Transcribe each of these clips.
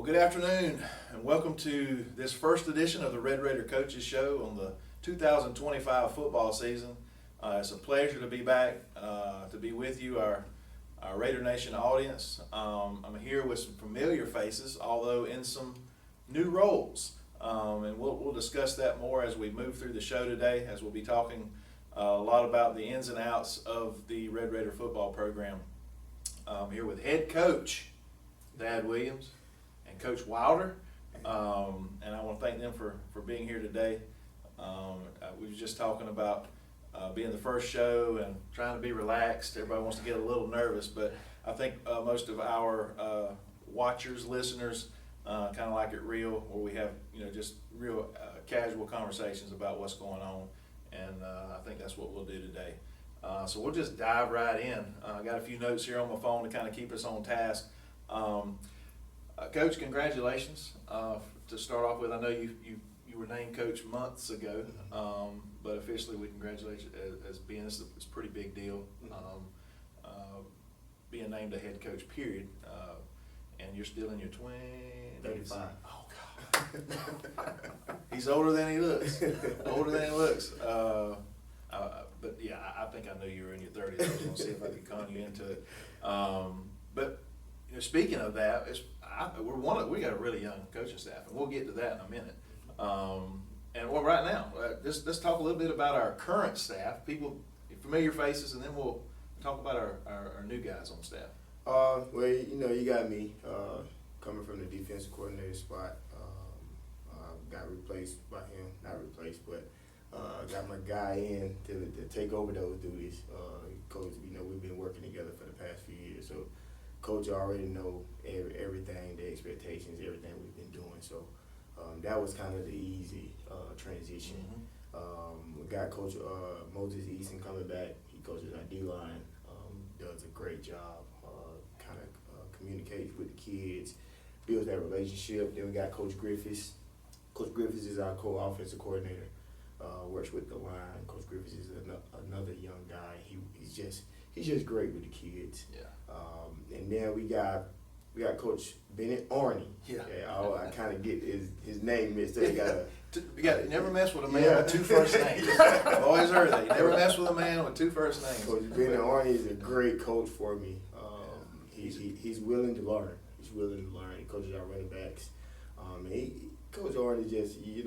Well, good afternoon, and welcome to this first edition of the Red Raider Coaches Show on the 2025 football season. It's a pleasure to be back, to be with you, our Raider Nation audience. I'm here with some familiar faces, although in some new roles, and we'll discuss that more as we move through the show today, as we'll be talking a lot about the ins and outs of the Red Raider football program. I'm here with head coach Thad Williams and Coach Wilder, and I want to thank them for being here today. We were just talking about being the first show and trying to be relaxed. Everybody wants to get a little nervous, but I think most of our watchers, listeners, kind of like it real, where we have just real casual conversations about what's going on, and I think that's what we'll do today. So we'll just dive right in. I got a few notes here on my phone to kind of keep us on task. Coach, congratulations. To start off with, I know you were named coach months ago, but officially we congratulate you as being, it's a pretty big deal, being named a head coach, period. And you're still in your 20s. 35. Oh, God. He's older than he looks. But yeah, I think I knew you were in your 30s. I was going to see if I could con you into it. But speaking of that, we got a really young coaching staff, and we'll get to that in a minute. And well, right now, let's talk a little bit about our current staff, people, familiar faces, and then we'll talk about our new guys on staff. Well, you got me coming from the defensive coordinator spot. Got replaced by him, not replaced, but got my guy in to take over those duties. Coach, we've been working together for the past few years, so Coach already know everything, the expectations, everything we've been doing. So that was kind of the easy transition. We got Coach Moses Easton coming back. He coaches our D-line, does a great job, kind of communicates with the kids, builds that relationship. Then we got Coach Griffiths. Coach Griffiths is our co-offensive coordinator, works with the line. Coach Griffiths is another young guy. He's just great with the kids. Yeah. And then we got Coach Bennett Arney. Yeah. I kind of get his name mixed up. You got never mess with a man with two first names. I've always heard that. You never mess with a man with two first names. Coach Bennett Arney is a great coach for me. He's willing to learn. He's willing to learn. He coaches our running backs. Coach Arney just, you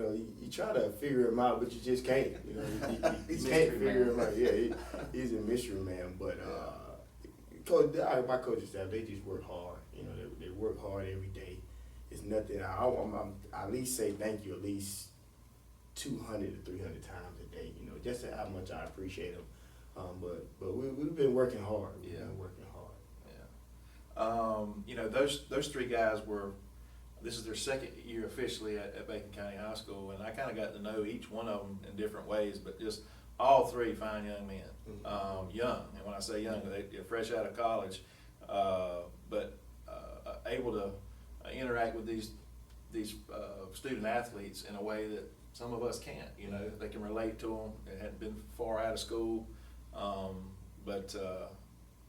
try to figure him out, but you just can't. You can't figure him out. Yeah, he's a mystery man. But my coaching staff, they just work hard. They work hard every day. It's nothing. I at least say thank you at least 200 to 300 times a day. Just how much I appreciate them. But we've been working hard. We've been working hard. Yeah. Those three guys this is their second year officially at Bacon County High School, and I kind of got to know each one of them in different ways, but just all three fine young men. Young, and when I say young, they're fresh out of college, but able to interact with these student athletes in a way that some of us can't. They can relate to them. They hadn't been far out of school, but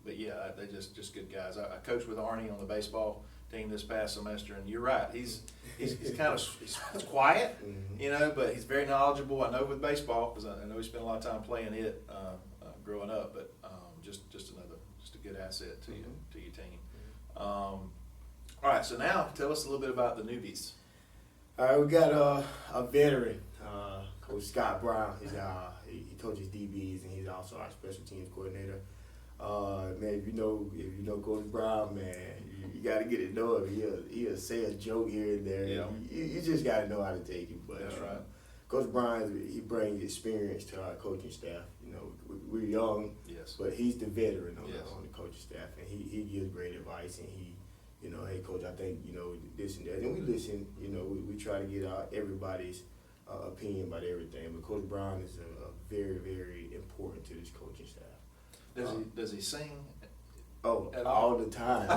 yeah, they're just good guys. I coached with Arnie on the baseball team this past semester, and you're right. He's kind of he's quiet, but he's very knowledgeable. I know with baseball, because I know he spent a lot of time playing it growing up. But just a good asset to your team. All right, so now tell us a little bit about the newbies. All right, we got a veteran, Coach Scott Brown. He coaches DBs, and he's also our special teams coordinator. Man, if you know Coach Brown, man, you got to get to know him. He'll say a joke here and there. Yeah. You just got to know how to take it. But that's right. Coach Brown, he brings experience to our coaching staff. We're young, yes, but he's the veteran on yes. on the coaching staff, and he gives great advice. And hey, Coach, I think this and that, and we listen. We try to get everybody's opinion about everything. But Coach Brown is a very, very important to this coaching staff. Does he sing? Oh, all the time.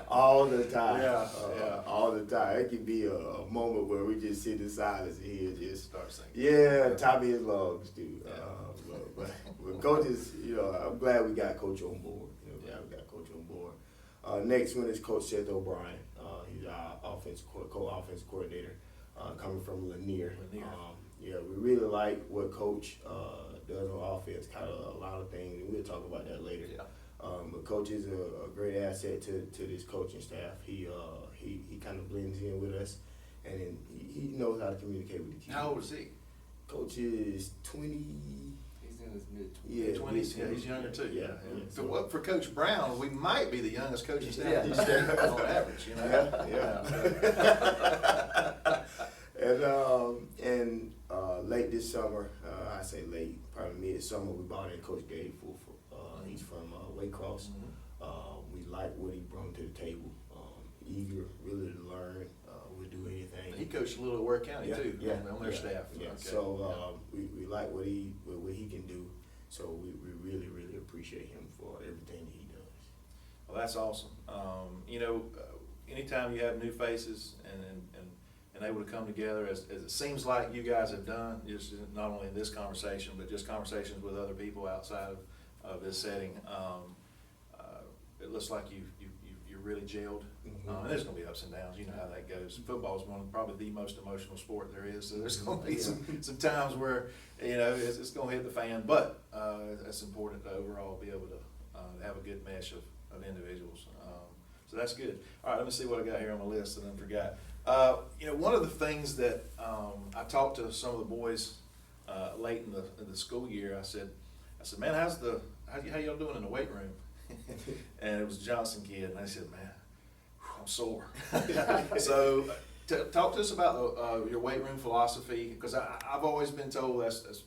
All the time. Yeah, all the time. It could be a moment where we just sit in silence and he'll just start singing. Yeah, top of his lungs, dude. Yeah. But coaches, I'm glad we got Coach on board. We got Coach on board. Next one is Coach Seth O'Brien. He's our co-offensive coordinator, coming from Lanier. Lanier. Yeah, we really like what Coach does on offense. Kind of a lot of things, and we'll talk about that later. Yeah. But Coach is a great asset to this coaching staff. He kind of blends in with us, and then he knows how to communicate with the kids. How old is he? Coach is 20. He's in his mid-20s. Yeah, 20s. Yeah, he's younger too. Yeah. So what for Coach Brown? We might be the youngest coaching staff Yeah. on average. You know. Yeah. And late this summer, I say late, probably mid-summer, we brought in Coach Gabe Fulford. He's from Waycross. We like what he brought to the table. Eager, really to learn. Would do anything. He coached a little at Ware County too. Yeah, on their staff. Yeah. Okay. So we like what he can do. So we really appreciate him for everything that he does. Well, that's awesome. You know, anytime you have new faces and able to come together, as it seems like you guys have done, just not only in this conversation, but just conversations with other people outside of this setting, it looks like you're really gelled. And there's going to be ups and downs. You know how that goes. Football is probably the most emotional sport there is. So there's going to be some times where, you know, it's going to hit the fan. But it's important to overall be able to have a good mesh of individuals. So that's good. All right, let me see what I got here on my list and then forgot. You know, one of the things that I talked to some of the boys late in the school year. I said, man, how y'all doing in the weight room? And it was a Johnson kid, and I said, man, I'm sore. So talk to us about your weight room philosophy, because I've always been told that's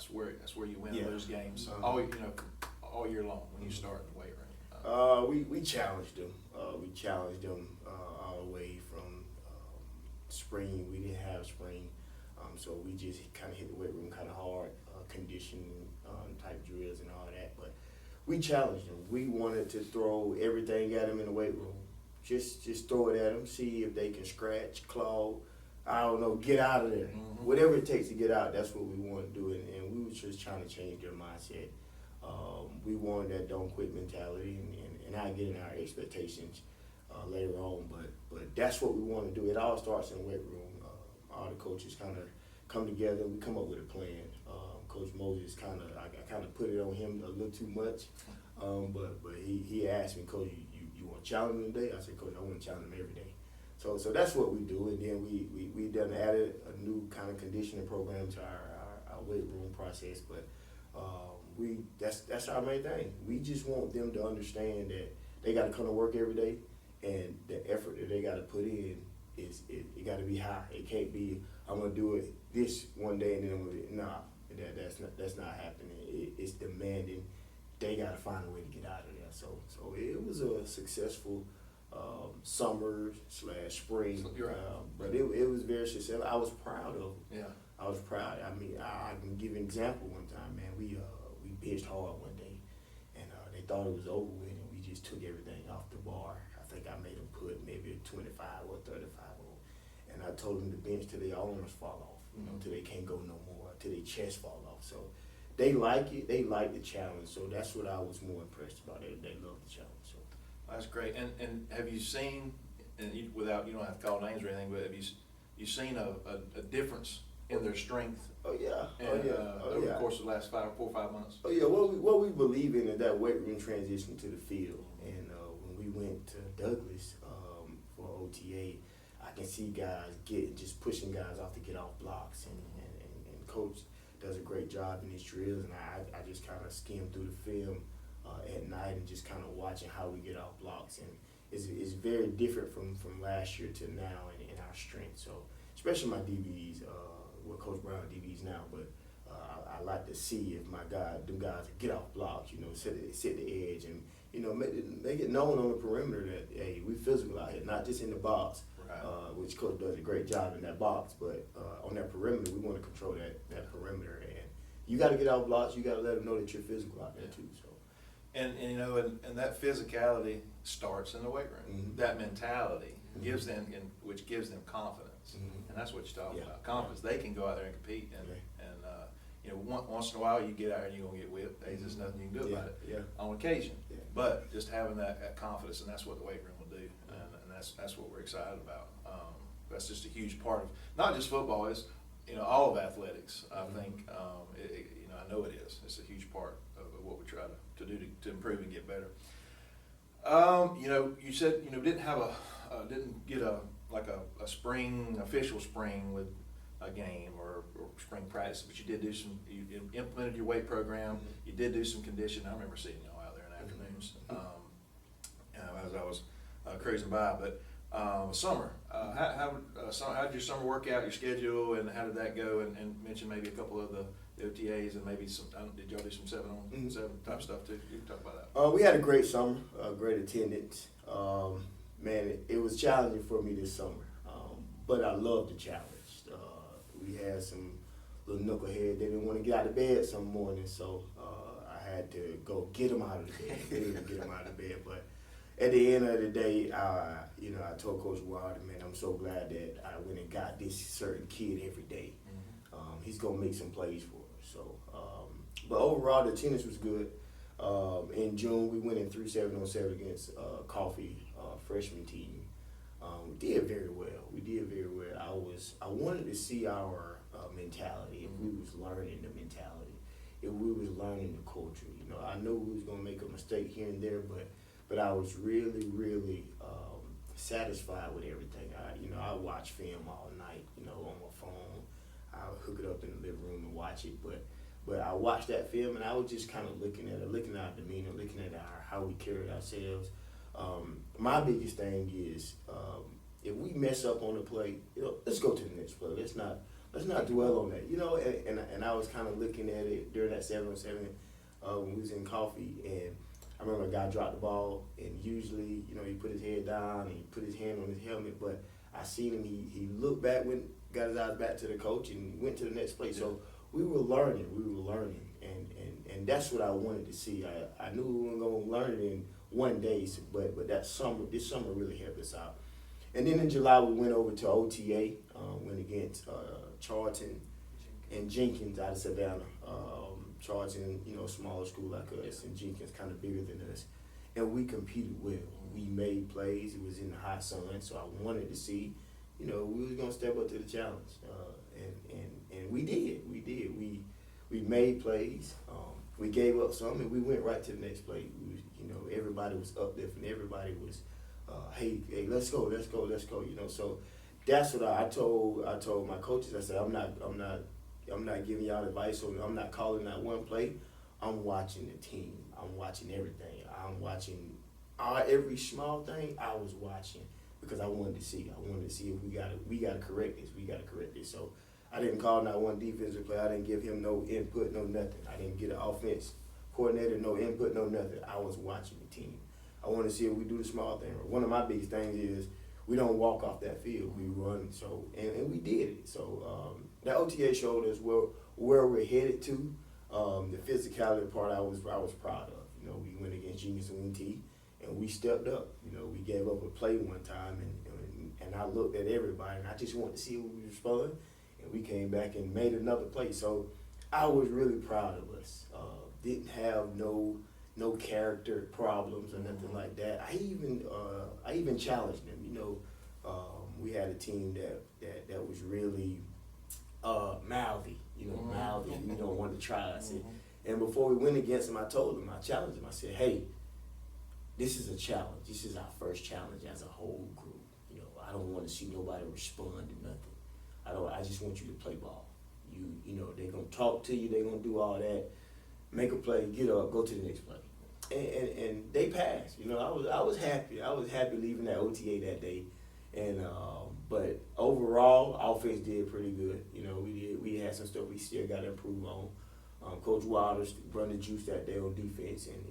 where you win and lose games all year long when you start in the weight room. We challenged them. We challenged them all the way from spring. We didn't have spring, so we just kind of hit the weight room kind of hard, conditioning type drills and all that. But we challenged them. We wanted to throw everything at them in the weight room. Just throw it at them, see if they can scratch, claw, I don't know, get out of there. Whatever it takes to get out, that's what we want to do. And we were just trying to change their mindset. We wanted that don't quit mentality and not getting our expectations later on. But that's what we want to do. It all starts in the weight room. All the coaches kind of come together. We come up with a plan. Coach Moses I kind of put it on him a little too much. But he asked me, Coach, you want to challenge him today? I said, Coach, I want to challenge him every day. So that's what we do. And then we done added a new kind of conditioning program to our weight room process. But that's our main thing. We just want them to understand that they got to come to work every day, and the effort that they got to put in it got to be high. It can't be I'm gonna do it this one day and then I'm gonna do it. Nah, that's not happening. It's demanding. They got to find a way to get out of there. So it was a successful summer / spring. You're right. But it was very successful. I was proud of them. Yeah. I was proud. I mean, I can give an example. One time, man, we benched hard one day, and they thought it was over with, and we just took everything off the bar. I think I made them put maybe 25 or 35 on, and I told them to bench till their arms fall off, till they can't go no more, till their chest fall off. So they like it. They like the challenge. So that's what I was more impressed about. They love the challenge. So That's great. And have you seen, and you don't have to call names or anything, but have you seen a difference in their strength? Oh yeah. Over the course of the last 4 or 5 months. Oh yeah. What we believe in is that weight room transition to the field. And when we went to Douglas for OTA, I can see guys just pushing guys off to get off blocks, and Coach does a great job in these drills, and I just kind of skim through the film at night and just kind of watching how we get off blocks, and it's very different from last year to now in our strength. So especially my DBs, Coach Brown DBs now, but I like to see if them guys get off blocks, set the edge, and make it known on the perimeter that hey, we physical out here, not just in the box. Right. Which Coach does a great job in that box, but on that perimeter, we want to control that perimeter, and you got to get out blocks. You got to let them know that you're physical out there too. So, and that physicality starts in the weight room. That mentality gives them confidence, and that's what you're talking about. Confidence. They can go out there and compete, and once in a while you get out and you're gonna get whipped. There's just nothing you can do about it. Yeah. On occasion. Yeah. But just having that confidence, and that's what the weight room will do, and that's what we're excited about. That's just a huge part of not just football. It's all of athletics. I think I know it is. It's a huge part of what we try to do to improve and get better. You said didn't get a official spring with a game or spring practice, but you did do you implemented your weight program. You did do some conditioning. I remember seeing y'all out there in the afternoons as I was cruising by. But summer, how did your summer work out? Your schedule, and how did that go? And mention maybe a couple of the OTAs and maybe some. Did y'all do some 7-on-7 type stuff too? You can talk about that. We had a great summer, great attendance. Man, it was challenging for me this summer, but I loved the challenge. We had some little knucklehead. They didn't want to get out of bed some morning, so I had to go get them out of the bed. They didn't get them out of bed, but at the end of the day, I told Coach Wilder, man, I'm so glad that I went and got this certain kid every day. He's gonna make some plays for us. So, but overall, the attendance was good. In June, we went in 3 7-on-7 against Coffee freshman team. We did very well. I wanted to see our mentality, if we was learning the mentality, if we was learning the culture. I know we was gonna make a mistake here and there, but I was really, really satisfied with everything. I watch film all night, on my phone. I'll hook it up in the living room and watch it, but I watched that film and I was just kind of looking at our demeanor, looking at how we carried ourselves. My biggest thing is if we mess up on the play, let's go to the next play. Let's not dwell on that. And I was kind of looking at it during that 7-on-7 when we was in Coffee, and I remember a guy dropped the ball, and usually he put his head down and he put his hand on his helmet, but I seen him. He looked back, got his eyes back to the coach, and went to the next play. So we were learning, and that's what I wanted to see. I knew we weren't going to learn it in one day, but this summer really helped us out. And then in July, we went over to OTA, went against Charlton and Jenkins out of Savannah. Charlton, smaller school like us, and Jenkins kind of bigger than us. And we competed well. We made plays. It was in the hot sun, so I wanted to see, we was going to step up to the challenge. And we did. We made plays. We gave up some, and we went right to the next play. Everybody was uplifting. Everybody was, hey, let's go. So that's what I told my coaches. I said, I'm not giving y'all advice, or I'm not calling that one play. I'm watching the team. I'm watching everything. I'm watching every small thing. I was watching because I wanted to see. If we gotta correct this. So I didn't call not one defensive play. I didn't give him no input, no nothing. I didn't get an offense coordinator, no input, no nothing. I was watching the team. I want to see if we do the small thing. One of my biggest things is we don't walk off that field. We run. So and we did it. So that OTA showed us where we're headed to. The physicality part I was proud of. We went against Genius and T, and we stepped up. We gave up a play one time, and I looked at everybody, and I just wanted to see if we respond. And we came back and made another play. So I was really proud of us. Didn't have no character problems or nothing like that. I even challenged them. We had a team that was really mouthy. Mouthy. We don't want to try. I said, and before we went against them, I challenged them. I said, hey, this is a challenge. This is our first challenge as a whole group. I don't want to see nobody respond to nothing. I just want you to play ball. They're gonna talk to you. They're gonna do all that. Make a play. Get up. Go to the next play. And they passed. I was happy. I was happy leaving that OTA that day. And but overall, offense did pretty good. We had some stuff we still got to improve on. Coach Wilder run the juice that day on defense, and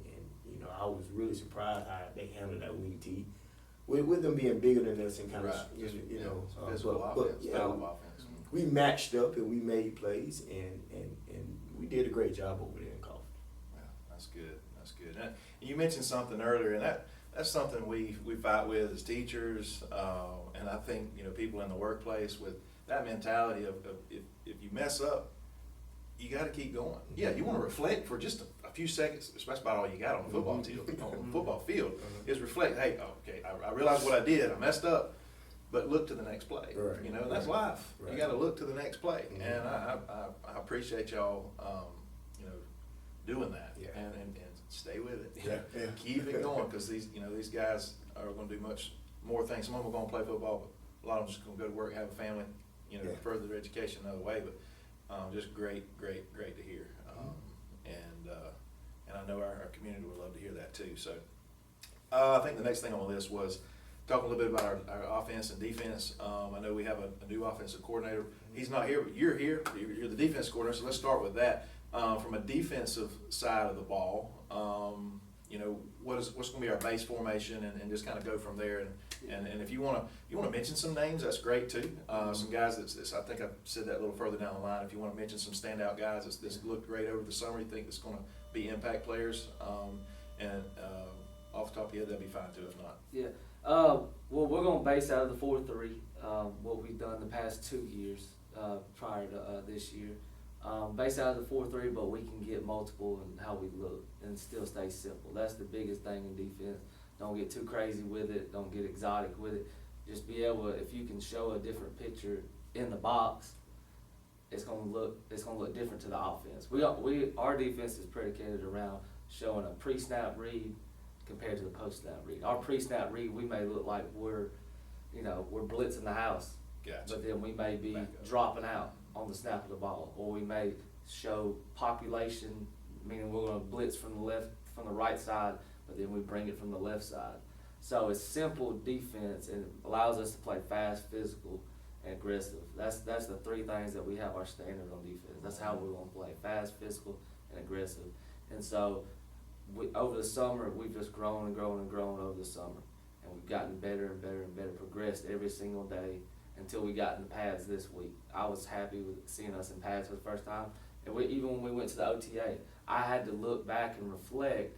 I was really surprised how they handled that wing T, with them being bigger than us and kind of we matched up and we made plays, and we did a great job over there in Coffee. Yeah, that's good. Now, you mentioned something earlier, and that's something we fight with as teachers, and I think people in the workplace with that mentality of if you mess up, you got to keep going. Yeah, you want to reflect for just a few seconds. That's about all you got on the football field. On the football field is reflect. Hey, okay, I realized what I did. I messed up, but look to the next play. Right. You know, and that's life. Right. You got to look to the next play, Mm-hmm. and I appreciate y'all, you know, doing that. Yeah. And stay with it. Yeah. Yeah. Keep it going, because these guys are going to do much more things. Some of them are going to play football, but a lot of them just going to go to work, have a family, you know, Yeah. further their education another way. But just great to hear. And I know our community would love to hear that too. So I think the next thing on the list was talk a little bit about our offense and defense. I know we have a new offensive coordinator. He's not here, but you're here. You're the defense coordinator, so let's start with that. From a defensive side of the ball, you know, what's going to be our base formation, and just kind of go from there. And if you want to mention some names, that's great too. Some guys that's I think I said that a little further down the line. If you want to mention some standout guys that's looked great over the summer, you think that's going to be impact players, and off the top of your head, that'd be fine too. If not, Yeah. Well, we're going to base out of the 4-3, what we've done the past 2 years prior to this year. Base out of the 4-3, but we can get multiple in how we look and still stay simple. That's the biggest thing in defense. Don't get too crazy with it. Don't get exotic with it. Just be able, if you can show a different picture in the box, it's gonna look different to the offense. Our defense is predicated around showing a pre-snap read compared to the post-snap read. Our pre-snap read, we may look like we're blitzing the house, gotcha. but then we may be Back up. dropping out on the snap of the ball, or we may show population, meaning we're going to blitz from the right side, but then we bring it from the left side. So it's simple defense, and it allows us to play fast, physical, and aggressive. That's the three things that we have our standard on defense. That's how we're going to play: fast, physical, and aggressive. And so over the summer, we've just grown and grown and grown over the summer, and we've gotten better and better and better, progressed every single day until we got in the pads this week. I was happy with seeing us in pads for the first time. And even when we went to the OTA, I had to look back and reflect.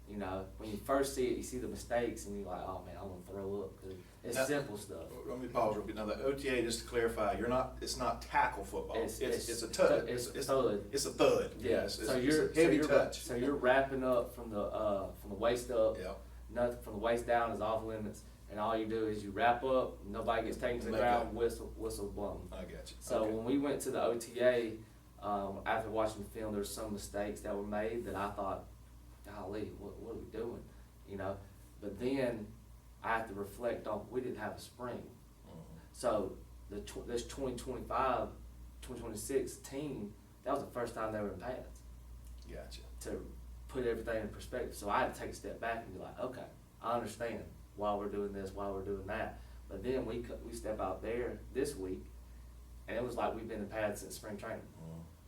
You know, when you first see it, you see the mistakes, and you're like, "Oh man, I'm gonna throw up," because it's Now, simple stuff. Let me pause real quick. Now, the OTA, just to clarify, it's not tackle football. It's a thud. It's thud. It's a thud. Yeah. It's So a heavy touch. So you're wrapping up from the waist up. Yeah. Nothing from the waist down is off limits, and all you do is you wrap up. Nobody gets taken to the Let ground. go. Whistle blown. I got you. So Okay. when we went to the OTA, after watching the film, there's some mistakes that were made that I thought, golly, what are we doing? You know, but then I have to reflect on, we didn't have a spring. So this 2025, 2026 team, that was the first time they were in pads, Gotcha. to put everything in perspective. So I had to take a step back and be like, okay, I understand why we're doing this, why we're doing that. But then we step out there this week, and it was like we've been in pads since spring training.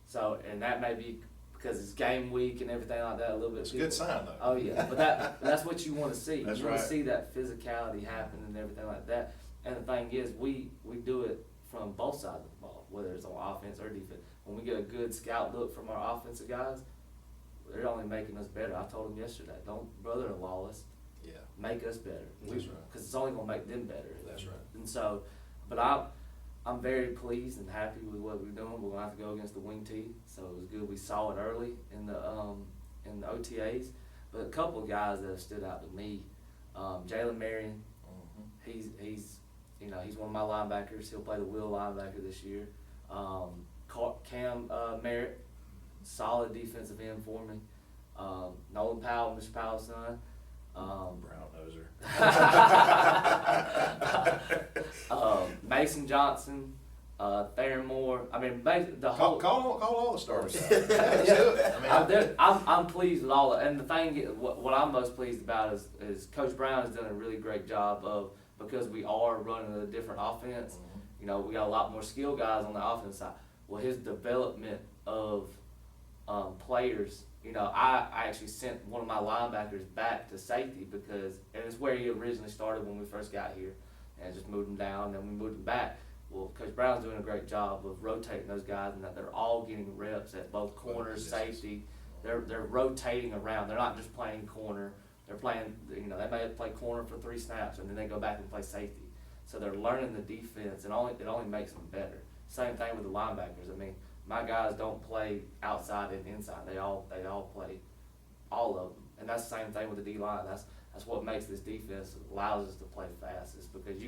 So, and that may be because it's game week and everything like that a little bit. It's a good sign though. Oh yeah, but that's what you want to see. That's you want right. to see that physicality happen and everything like that. And the thing is, we do it from both sides of the ball, whether it's on offense or defense. When we get a good scout look from our offensive guys, they're only making us better. I told them yesterday, don't brother-in-law us, Yeah. make us better. That's right. Because it's only going to make them better. That's right. And so, but I'm very pleased and happy with what we're doing. We're going to have to go against the wing tee, so it was good we saw it early in the OTAs. But a couple of guys that have stood out to me, Jalen Marion, he's one of my linebackers. He'll play the wheel linebacker this year. Cam Merritt, solid defensive end for me. Nolan Powell, Mr. Powell's son. Brown noser. Mason Johnson, Theron Moore. I mean, the whole. Call all the starters out. Let's do it. I mean, I'm pleased with all of it. And the thing, what I'm most pleased about is Coach Brown has done a really great job of, because we are running a different offense. You know, we got a lot more skill guys on the offense side. Well, his development of players. You know, I actually sent one of my linebackers back to safety because, and it's where he originally started when we first got here, and just moved him down, and then we moved him back. Well, Coach Brown's doing a great job of rotating those guys, and that they're all getting reps at both corners, safety. They're rotating around. They're not just playing corner. They're playing, you know, they may play corner for 3 snaps, and then they go back and play safety. So they're learning the defense, and it only makes them better. Same thing with the linebackers. I mean, my guys don't play outside and inside. They all play all of them, and that's the same thing with the D line. That's what makes this defense allows us to play fast. Is because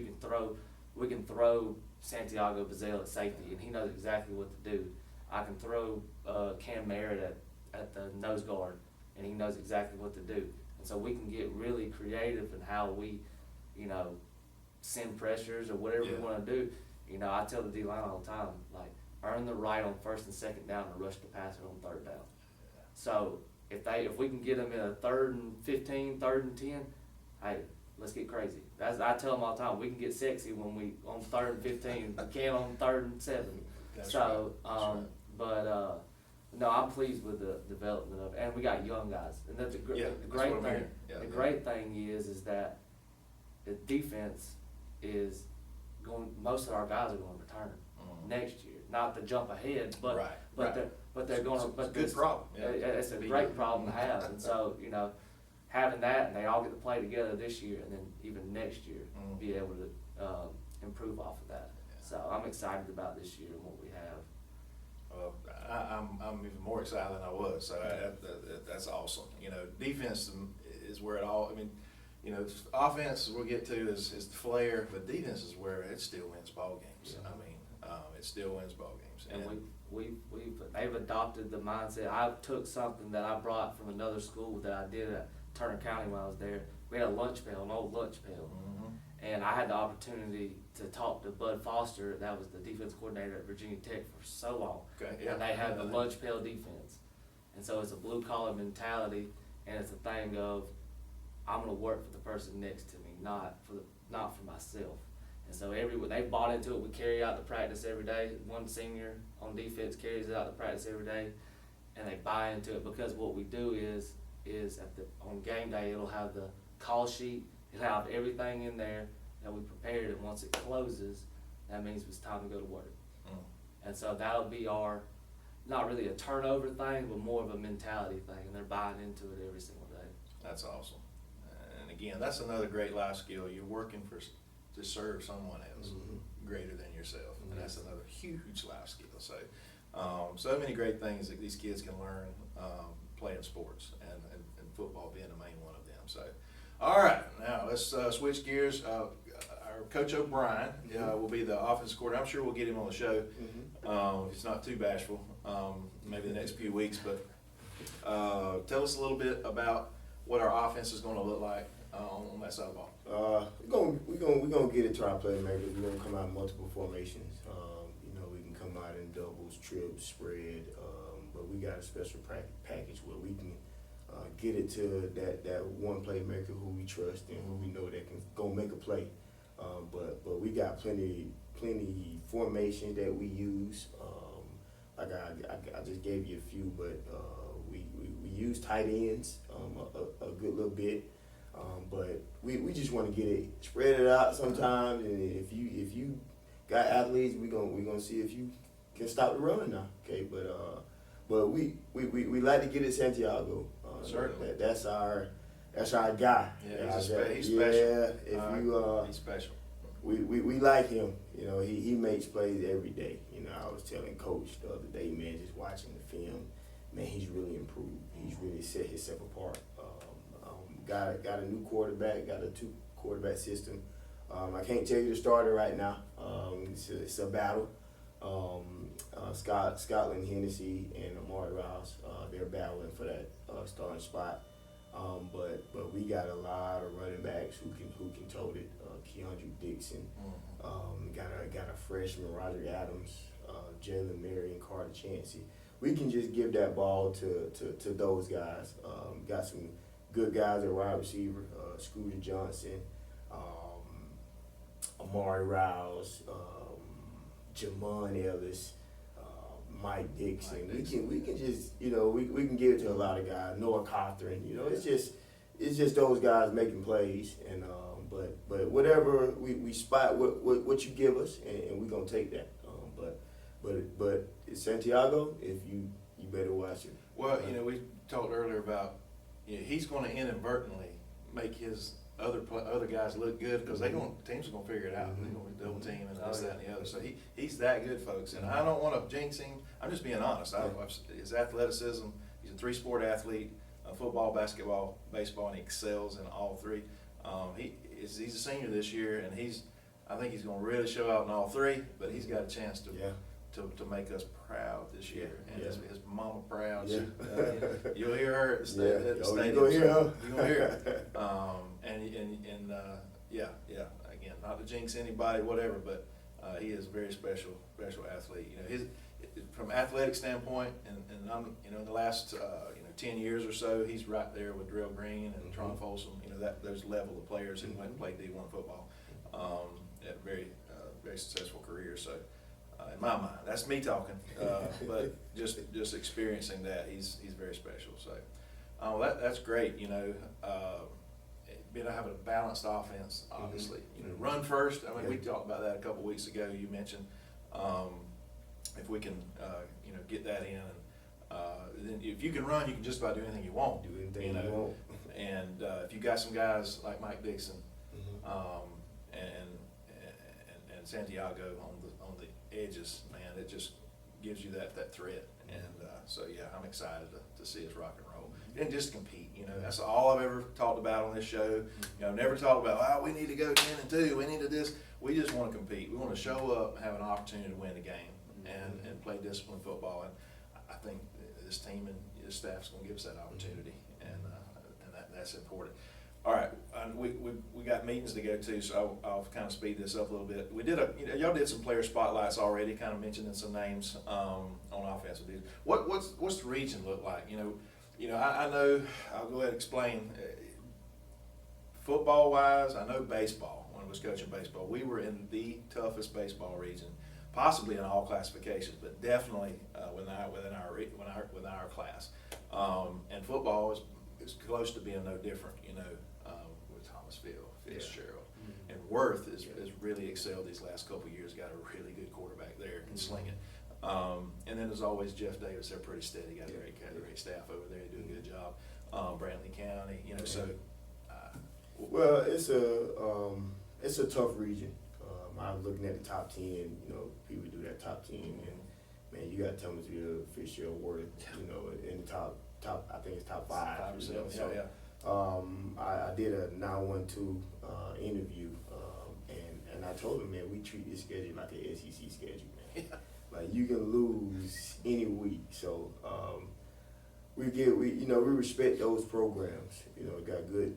we can throw Santiago Bazell at safety, and he knows exactly what to do. I can throw Cam Merritt at the nose guard, and he knows exactly what to do. And so we can get really creative in how we, send pressures or whatever we want to do. I tell the D line all the time, like, earn the right on 1st and 2nd down and rush the passer on 3rd down. So if we can get them in a 3rd and 15, 3rd and 10, hey, let's get crazy. I tell them all the time, we can get sexy when we on 3rd and 15, we can on 3rd and 7. That's So, right. but no, I'm pleased with the development of, and we got young guys, and that's the Yeah, great that's what I'm thing. hearing. Yeah, The yeah. great thing is that the defense is going. Most of our guys are going to return next year. Not to jump ahead, but Right, but right. they're going to. It's a But good this- problem. Yeah. It's a Be great good. problem to have, and so having that, and they all get to play together this year, and then even next year, be able to improve off of that. So I'm excited about this year and what we have. Well, I'm even more excited than I was. So that's awesome. Defense is where it all. I mean, offense we'll get to is the flair, but defense is where it still wins ball games. Yeah. I mean, it still wins ball games. And they've adopted the mindset. I took something that I brought from another school that I did at Turner County when I was there. We had a lunch pail, an old lunch pail. And I had the opportunity to talk to Bud Foster, that was the defense coordinator at Virginia Tech for so long. Okay, yeah. And they had the lunch pail defense. And so it's a blue collar mentality, and it's a thing of, I'm gonna work for the person next to me, not for myself. And so they bought into it. We carry out the practice every day. One senior on defense carries it out the practice every day, and they buy into it because what we do is on game day it'll have the call sheet. It'll have everything in there that we prepared, and once it closes, that means it's time to go to work. And so that'll be our, not really a turnover thing, but more of a mentality thing, and they're buying into it every single day. That's awesome. And again, that's another great life skill. You're working to serve someone else greater than yourself, and that's another huge life skill. So, so many great things that these kids can learn playing sports, and football being the main one of them. So, all right, now let's switch gears. Our Coach O'Brien will be the offensive coordinator. I'm sure we'll get him on the show. If it's not too bashful, maybe the next few weeks. But tell us a little bit about what our offense is going to look like on that side of the ball. We're gonna get it to our playmakers. We're gonna come out in multiple formations. We can come out in doubles, trips, spread, but we got a special package where we can get it to that one playmaker who we trust and who we know that can go make a play. But we got plenty formations that we use. Like I just gave you a few, but we use tight ends a good little bit. But we just want to get it, spread it out sometimes, and if you got athletes, we gonna see if you can stop the run now. Okay, but we like to get it Santiago. Certainly. That's our guy. Yeah, he's Yeah, special. He's special. We like him. He makes plays every day. I was telling Coach the other day, man, just watching the film, man, he's really improved. He's really set himself apart. Got a new quarterback, got a 2-quarterback system. I can't tell you the starter right now. It's a battle. Scotland Hennessy and Amari Rouse, they're battling for that starting spot. But we got a lot of running backs who can tote it. Keandre Dixon, got a freshman Roger Adams, Jalen Mary, and Carter Chancey. We can just give that ball to those guys. Got some good guys at wide receiver, Scooter Johnson, Amari Rouse, Jamon Ellis, Mike Dixon. We can just we can give it to a lot of guys. Noah Cothran. It's just those guys making plays, and but whatever we spot what you give us, and we're gonna take that. But Santiago, if you better watch it. Well, we talked earlier about he's going to inadvertently make his other guys look good because teams are gonna figure it out. They're gonna be double team and this, that, and the other. So he's that good, folks. And I don't want to jinx him. I'm just being honest. His athleticism. He's a 3-sport athlete: football, basketball, baseball, and he excels in all 3. He's a senior this year, and I think he's gonna really show out in all 3. But he's got a chance to make us proud this year, and his mama proud. Yeah. You'll hear her at the stadium. You gonna hear her. You gonna hear her. Again, not to jinx anybody, whatever, but he is a very special athlete. From athletic standpoint, and I'm, in the last 10 years or so, he's right there with Drell Green and Tron Folsom. Those level of players who went and played D1 football. Had a very successful career. So. In my mind, that's me talking, but just experiencing that, he's very special. So, that's great. Being having a balanced offense, obviously. Run first. I mean, we talked about that a couple weeks ago. You mentioned if we can, get that in, and then if you can run, you can just about do anything you want. Do anything you want. And if you got some guys like Mike Dixon, and Santiago on the edges, man, it just gives you that threat. And I'm excited to see us rock and roll and just compete. That's all I've ever talked about on this show. I've never talked about, we need to go 10-2, we need to this. We just want to compete. We want to show up and have an opportunity to win the game and play disciplined football. And I think this team and this staff's going to give us that opportunity, and that's important. All right, we got meetings to go to, so I'll kind of speed this up a little bit. We did y'all did some player spotlights already, kind of mentioning some names on offensive duties. What's the region look like? I know. I'll go ahead and explain. Football wise, I know baseball. When I was coaching baseball, we were in the toughest baseball region, possibly in all classifications, but definitely within our class. And football is close to being no different. With Thomasville, Fitzgerald, and Worth has really excelled these last couple of years. Got a really good quarterback there, can sling it. And then there's always Jeff Davis. They're pretty steady. Got a great staff over there. They do a good job. Brantley County, so. Well, it's a tough region. I'm looking at the top 10. People do that top 10, and man, you got Thomasville, Fitzgerald, Worth. In the top. I think it's top 5. 5%. I did a 912 interview, and I told him, man, we treat this schedule like an SEC schedule, man. Like you can lose any week, so we respect those programs. Got good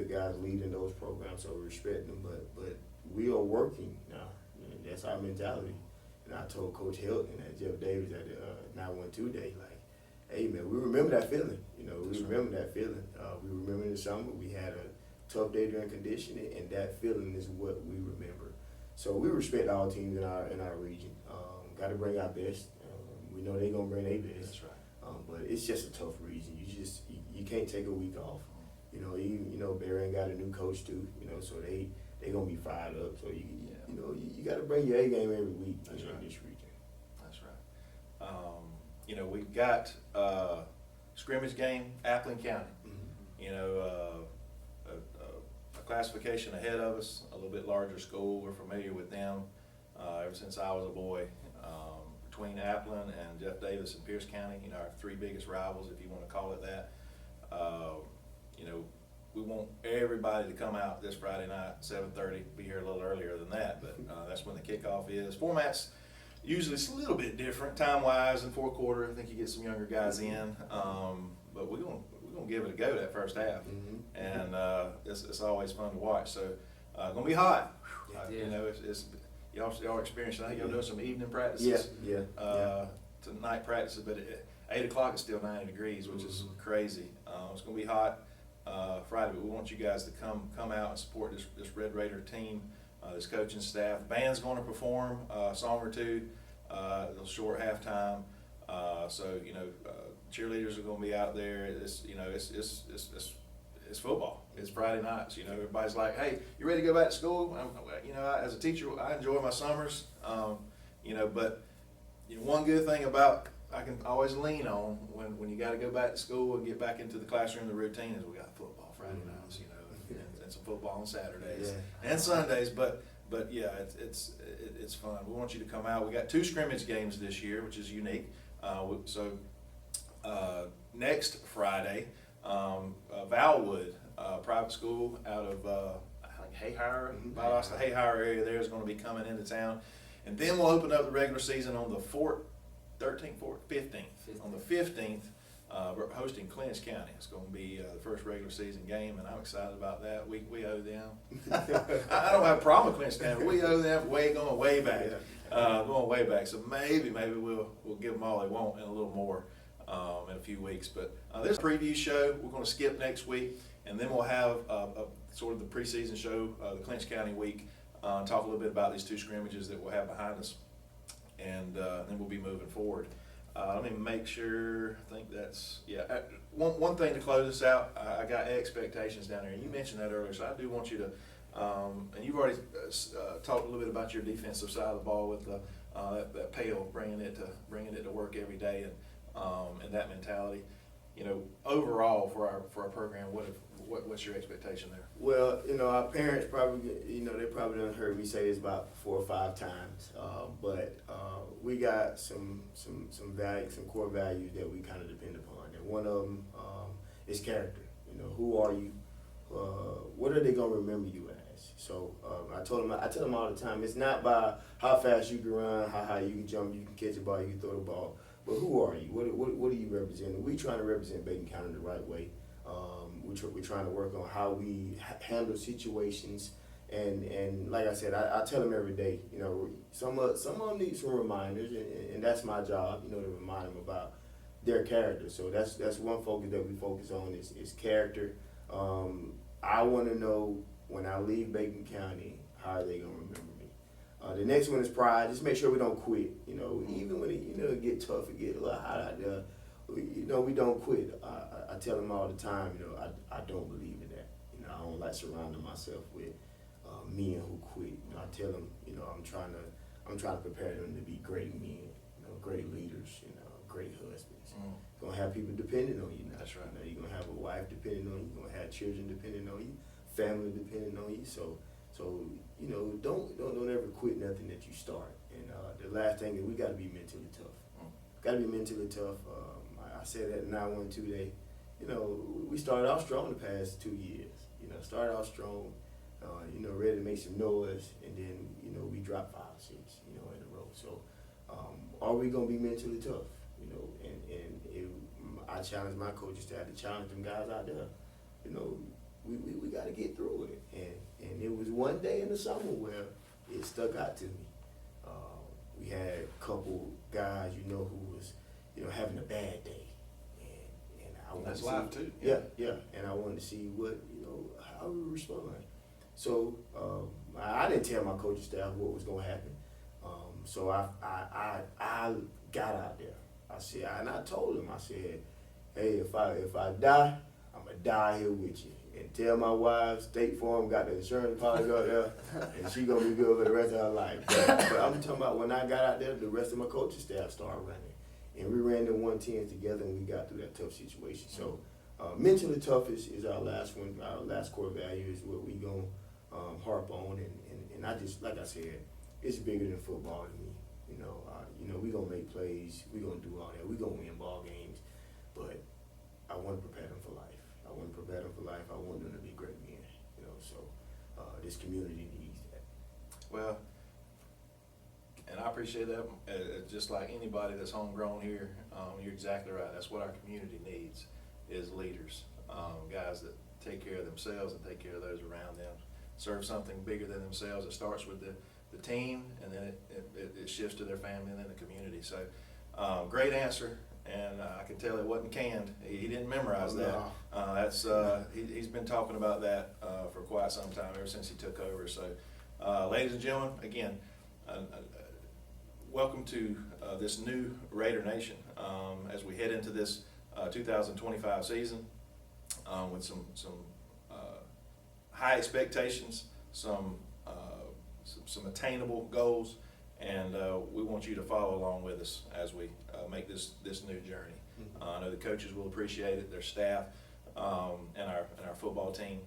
guys leading those programs, so we respect them. But we are working now. That's our mentality. And I told Coach Hilton and Jeff Davis at the 912 day, like, hey man, we remember that feeling. We remember that feeling. We remember in the summer we had a tough day during conditioning, and that feeling is what we remember. So we respect all teams in our region. Got to bring our best. We know they're gonna bring their best. That's right. But it's just a tough region. You can't take a week off. Barry ain't got a new coach too. So they gonna be fired up. So you got to bring your A game every week in this region. That's right. We've got scrimmage game, Appling County. A classification ahead of us, a little bit larger school. We're familiar with them ever since I was a boy. Between Appling and Jeff Davis and Pierce County, our 3 biggest rivals, if you want to call it that. We want everybody to come out this Friday night, 7:30. Be here a little earlier than that, but that's when the kickoff is. Format's usually it's a little bit different time-wise in fourth quarter. I think you get some younger guys in, but we're gonna give it a go that first half, and it's always fun to watch. So gonna be hot. It's y'all experiencing. I think y'all doing some evening practices. Tonight practices, but at 8 o'clock it's still 90 degrees, which is crazy. It's gonna be hot Friday, but we want you guys to come out and support this Red Raider team, this coaching staff. Band's going to perform a song or two, a short halftime. Cheerleaders are going to be out there. It's football. It's Friday nights. Everybody's like, "Hey, you ready to go back to school?" As a teacher, I enjoy my summers. But one good thing about I can always lean on when you got to go back to school and get back into the classroom, the routine is we got football Friday nights. and some football on Saturdays Yeah. and Sundays. But yeah, it's fun. We want you to come out. We got 2 scrimmage games this year, which is unique. Next Friday, Valwood, private school out of I think Hayhire, Valdosta Hayhire area there is going to be coming into town, and then we'll open up the regular season on the 15th. On the 15th, we're hosting Clinch County. It's going to be the first regular season game, and I'm excited about that. We owe them. I don't have a problem with Clinch County. We owe them going way back. Going way back. So maybe we'll give them all they want and a little more in a few weeks. But this preview show we're going to skip next week, and then we'll have a sort of the preseason show, the Clinch County week. Talk a little bit about these 2 scrimmages that we'll have behind us, and then we'll be moving forward. Let me make sure. I think that's one thing to close us out. I got expectations down there, and you mentioned that earlier. So I do want you to, and you've already talked a little bit about your defensive side of the ball with that Pale bringing it to work every day, and that mentality. You know, overall for our program, what's your expectation there? Well, our parents probably, they probably done heard me say this about 4 or 5 times, but we got some value, some core values that we kind of depend upon, and one of them is character. Who are you? What are they gonna remember you as? So I tell them all the time, it's not by how fast you can run, how high you can jump, you can catch a ball, you can throw the ball, but who are you? What do you represent? We trying to represent Bacon County the right way. We're trying to work on how we handle situations, and like I said, I tell them every day. Some of them need some reminders, and that's my job. To remind them about their character. So that's one focus that we focus on is character. I want to know when I leave Bacon County, how are they gonna remember me? The next one is pride. Just make sure we don't quit. Even when it get tough, it get a little hot out there. We don't quit. I tell them all the time, I don't believe in that. I don't like surrounding myself with men who quit. I tell them, I'm trying to prepare them to be great men, great leaders, great husbands. You're gonna have people depending on you now. That's right. You're gonna have a wife depending on you. You're gonna have children depending on you, family depending on you. So don't ever quit nothing that you start. And the last thing is we got to be mentally tough. Got to be mentally tough. I said that in 912 day. We started off strong the past 2 years. Started off strong, ready to make some noise, and then, we dropped 5 or 6, in a row. So, are we gonna be mentally tough? I challenge my coaches to have to challenge them guys out there. We got to get through it. And it was one day in the summer where it stuck out to me. We had a couple guys, who was, having a bad day. And I wanted That's to see, live too. Yeah. And I wanted to see how we respond. So I didn't tell my coaching staff what was going to happen. So I got out there. I told them, I said, hey, if I die, I'm going to die here with you. And tell my wife, State Farm got the insurance policy out there, and she gonna be good for the rest of her life. But I'm talking about when I got out there, the rest of my coaching staff started running, and we ran the 110s together, and we got through that tough situation. So mentally tough is our last one. Our last core value is what we gonna harp on, and I just, like I said, it's bigger than football to me. We gonna make plays, we gonna do all that, we gonna win ball games, but I want to prepare them for life. I want to prepare them for life. I want them to be great men, so this community needs that. Well, and I appreciate that. Just like anybody that's homegrown here, you're exactly right. That's what our community needs, is leaders, guys that take care of themselves and take care of those around them, serve something bigger than themselves. It starts with the team, and then it shifts to their family and then the community. So great answer. And I can tell it wasn't canned. He didn't memorize that. He's been talking about that for quite some time, ever since he took over. So, ladies and gentlemen, again, welcome to this new Raider Nation as we head into this 2025 season with some high expectations, some attainable goals. And we want you to follow along with us as we make this new journey. I know the coaches will appreciate it, their staff, and our football team.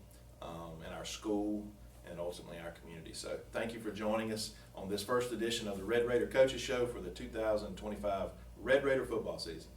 in our school and ultimately our community. So thank you for joining us on this first edition of the Red Raider Coaches Show for the 2025 Red Raider football season.